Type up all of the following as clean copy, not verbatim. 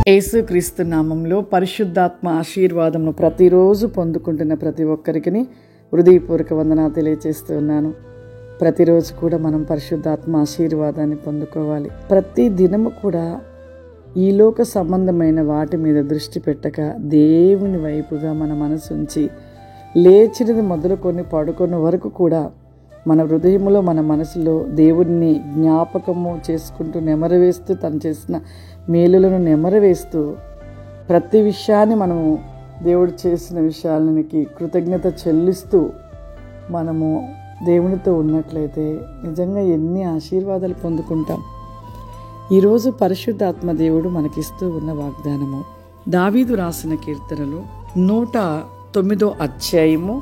యేసుక్రీస్తు నామంలో పరిశుద్ధాత్మ ఆశీర్వాదమును ప్రతిరోజు పొందుకుంటున్న ప్రతి ఒక్కరికి హృదయపూర్వక వందనాలు తెలియజేస్తూ ఉన్నాను. ప్రతిరోజు కూడా మనం పరిశుద్ధాత్మ ఆశీర్వాదాన్ని పొందుకోవాలి. ప్రతి దినము కూడా ఈ లోక సంబంధమైన వాటి మీద దృష్టి పెట్టక దేవుని వైపుగా మన మనసు ఉంచి లేచినది మొదలుకొని పడుకున్న వరకు కూడా మన హృదయంలో మన మనసులో దేవుడిని జ్ఞాపకము చేసుకుంటూ నెమరవేస్తూ తను చేసిన మేలులను నెమరవేస్తూ ప్రతి విషయాన్ని మనము దేవుడు చేసిన విషయాలకి కృతజ్ఞత చెల్లిస్తూ మనము దేవునితో ఉన్నట్లయితే నిజంగా ఎన్ని ఆశీర్వాదాలు పొందుకుంటాం. ఈరోజు పరిశుద్ధాత్మ దేవుడు మనకిస్తూ ఉన్న వాగ్దానము దావీదు రాసిన కీర్తనలు 109వ అధ్యాయము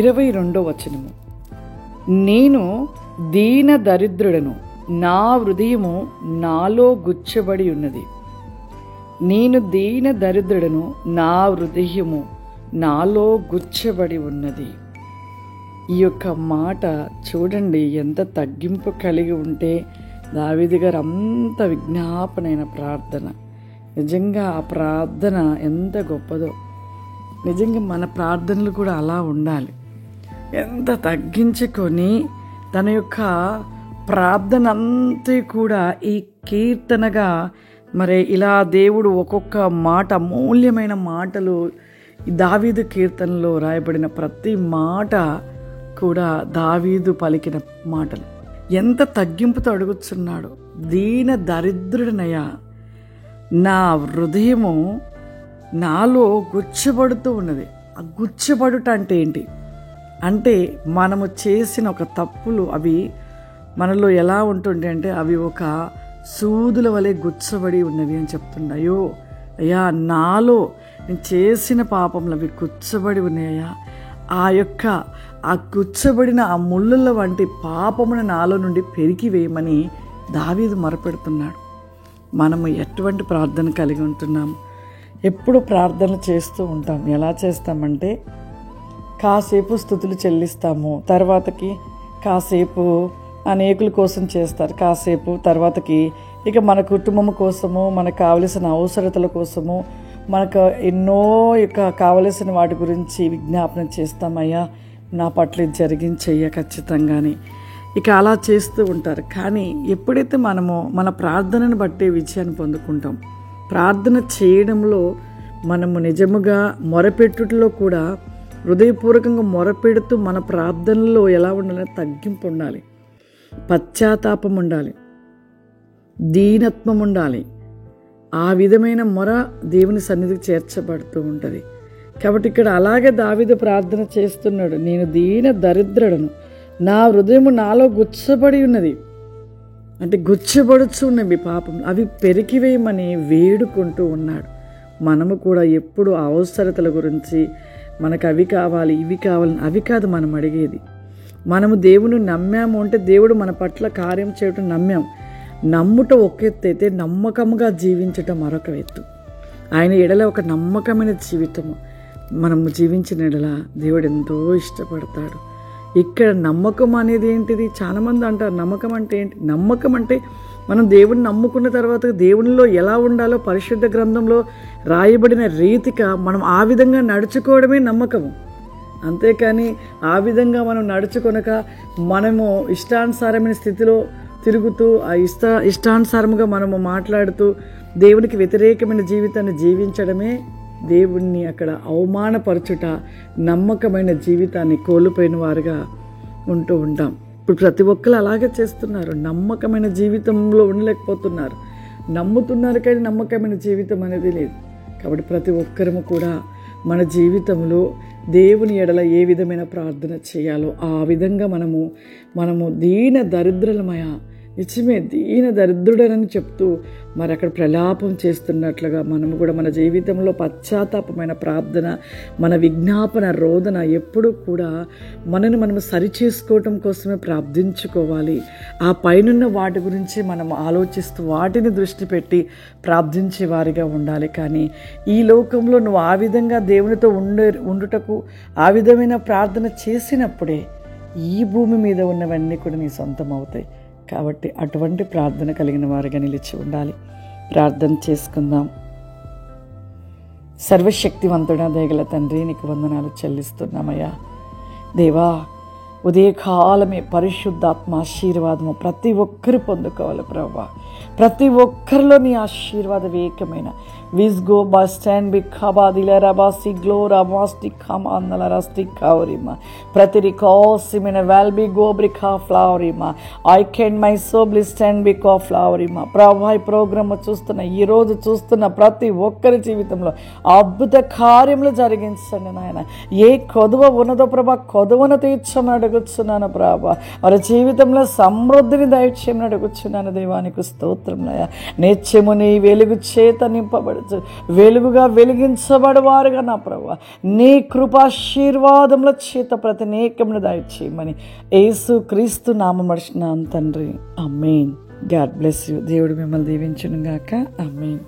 22వ వచనము. నేను దీన దరిద్రుడను, నా హృదయము నాలో గుచ్చబడి ఉన్నది. నేను దీన దరిద్రుడను, నా హృదయము నాలో గుచ్చబడి ఉన్నది. ఈ యొక్క మాట చూడండి, ఎంత తగ్గింపు కలిగి ఉంటే దావీదు గారు అంత విజ్ఞాపనైన ప్రార్థన. నిజంగా ఆ ప్రార్థన ఎంత గొప్పదో. నిజంగా మన ప్రార్థనలు కూడా అలా ఉండాలి. ఎంత తగ్గించుకొని తన యొక్క ప్రార్థన అంతా కూడా ఈ కీర్తనగా మరి ఇలా దేవుడు ఒక్కొక్క మాట, అమూల్యమైన మాటలు దావీదు కీర్తనలో రాయబడిన ప్రతి మాట కూడా దావీదు పలికిన మాటలు. ఎంత తగ్గింపుతో అడుగుతున్నాడు. దీన దరిద్రుడనయ్యా, నా హృదయము నాలో గుచ్చబడుతూ ఉన్నది. ఆ గుచ్చబడుట అంటే ఏంటి అంటే, మనము చేసిన ఒక తప్పులు అవి మనలో ఎలా ఉంటుండే అంటే అవి ఒక సూదుల వలె గుచ్చబడి ఉన్నవి అని చెప్తుండే. అయ్యా నాలో నేను చేసిన పాపములు అవి గుచ్చబడి ఉన్నాయా, ఆ గుచ్చబడిన ఆ ముళ్ళుల వంటి పాపమును నాలో నుండి పెరిగివేయమని దావీదు మొరపెడుతున్నాడు. మనము ఎటువంటి ప్రార్థన కలిగి ఉంటున్నాము? ఎప్పుడు ప్రార్థన చేస్తూ ఉంటాం. ఎలా చేస్తామంటే కాసేపు స్తుతులు చెల్లిస్తాము, తర్వాతకి కాసేపు అనేకుల కోసం చేస్తారు, కాసేపు తర్వాతకి ఇక మన కుటుంబం కోసము, మనకు కావలసిన అవసరతల కోసము, మనకు ఎన్నో కావలసిన వాటి గురించి విజ్ఞాపన చేస్తామయ్యా, నా పట్ల జరిగించయ్యా ఖచ్చితంగానే. ఇక అలా చేస్తూ ఉంటారు. కానీ ఎప్పుడైతే మనము మన ప్రార్థనను బట్టే విజయాన్ని పొందుకుంటాం, ప్రార్థన చేయడంలో మనము నిజముగా మొరపెట్టుటలో కూడా హృదయపూర్వకంగా మొరపెడుతూ మన ప్రార్థనలో ఎలా ఉండాలంటే తగ్గింపు ఉండాలి, పశ్చాత్తాపం ఉండాలి, దీనత్వం ఉండాలి. ఆ విధమైన మొర దేవుని సన్నిధికి చేర్చబడుతూ ఉంటుంది. కాబట్టి ఇక్కడ అలాగే దావీదు ప్రార్థన చేస్తున్నాడు. నేను దీన దరిద్రుడను, నా హృదయము నాలో గుచ్చబడి ఉన్నది. అంటే గుచ్చబడుచు ఉన్నవి పాపం, అవి పెరికివేయమని వేడుకుంటూ ఉన్నాడు. మనము కూడా ఎప్పుడు అవసరతల గురించి మనకు అవి కావాలి ఇవి కావాలని అవి కాదు మనం అడిగేది. మనము దేవుని నమ్మాము అంటే దేవుడు మన పట్ల కార్యం చేయటం నమ్మాం. నమ్ముట ఒక ఎత్తు అయితే నమ్మకంగా జీవించటం మరొక ఎత్తు. ఆయన ఎడల ఒక నమ్మకమైన జీవితము మనము జీవించిన ఎడల దేవుడు ఎంతో ఇష్టపడతాడు. ఇక్కడ నమ్మకం అనేది ఏంటిది? చాలామంది అంటారు నమ్మకం అంటే ఏంటి? నమ్మకం అంటే మనం దేవుడిని నమ్ముకున్న తర్వాత దేవునిలో ఎలా ఉండాలో పరిశుద్ధ గ్రంథంలో రాయబడిన రీతిగా మనం ఆ విధంగా నడుచుకోవడమే నమ్మకము. అంతేకాని ఆ విధంగా మనం నడుచుకొనక మనము ఇష్టానుసారమైన స్థితిలో తిరుగుతూ ఆ ఇష్టానుసారముగా మనము మాట్లాడుతూ దేవునికి వ్యతిరేకమైన జీవితాన్ని జీవించడమే దేవుణ్ణి అక్కడ అవమానపరచుట, నమ్మకమైన జీవితాన్ని కోల్పోయిన వారుగా ఉంటూ ఉంటాం. ఇప్పుడు ప్రతి ఒక్కరు అలాగే చేస్తున్నారు. నమ్మకమైన జీవితంలో ఉండలేకపోతున్నారు. నమ్ముతున్నారు కానీ నమ్మకమైన జీవితం అనేది లేదు. కాబట్టి ప్రతి ఒక్కరము కూడా మన జీవితంలో దేవుని ఎడల ఏ విధమైన ప్రార్థన చేయాలో ఆ విధంగా మనము దీన దరిద్రులమయ, నిజమే దీన దరిద్రుడని చెప్తూ మరి అక్కడ ప్రలాపం చేస్తున్నట్లుగా మనము కూడా మన జీవితంలో పశ్చాత్తాపమైన ప్రార్థన, మన విజ్ఞాపన రోదన ఎప్పుడూ కూడా మనము సరిచేసుకోవటం కోసమే ప్రార్థించుకోవాలి. ఆ పైనున్న వాటి గురించి మనం ఆలోచిస్తూ వాటిని దృష్టి పెట్టి ప్రార్థించే వారిగా ఉండాలి. కానీ ఈ లోకంలో నువ్వు ఆ విధంగా దేవునితో ఉండుటకు ఆ విధమైన ప్రార్థన చేసినప్పుడే ఈ భూమి మీద ఉన్నవన్నీ కూడా నీ సొంతం అవుతాయి. కాబట్టి అటువంటి ప్రార్థన కలిగిన వారిగా నిలిచి ఉండాలి. ప్రార్థన చేసుకుందాం. సర్వశక్తివంతుడా దయగల తండ్రి, నీకు వందనాలు చెల్లిస్తున్నామయ్యా. దేవా, ఉదయకాలమే పరిశుద్ధాత్మ ఆశీర్వాదము ప్రతి ఒక్కరు పొందుకోవాలి ప్రభువా. ప్రతి ఒక్కరిలో నీ ఆశీర్వాదం ఏకమైన విస్గో బస్ స్టాండ్ బి ఖబాదిల రబాసి గ్లో రబాస్టి ఖమాందల రస్టి కౌరిమా ప్రతి రికాసిమైన వాల్బి గోబ్రికా ఫ్లవరిమా ఐ కెన్ మై సోబ్లి స్టాండ్ బి కా ఫ్లవరిమా. ప్రభా, ఈ ప్రోగ్రామ్ చూస్తున్న, ఈరోజు చూస్తున్న ప్రతి ఒక్కరి జీవితంలో అద్భుత కార్యములు జరిగించండి నాయన. ఏ కొదువ ఉన్నదో ప్రభా, కొదువను తీర్చమని అడుగుతున్నాను ప్రభా. వారి జీవితంలో సమృద్ధిని దయచేయమని అడుగుతున్నాను. దేవానికి స్తోత్రములయ్యా. నిత్యము నీ వెలుగు చేత నింపబడు, వెలుగుగా వెలిగించబడవారుగా నా ప్రభువా, నీ కృపాశీర్వాదముల చేత ప్రతి నేకమును దయచేయమని యేసు క్రీస్తు నామమున అడుగుచున్నాను తండ్రి. ఆమేన్. God bless you. దేవుడు మిమ్మల్ని దీవించును గాక. ఆమేన్.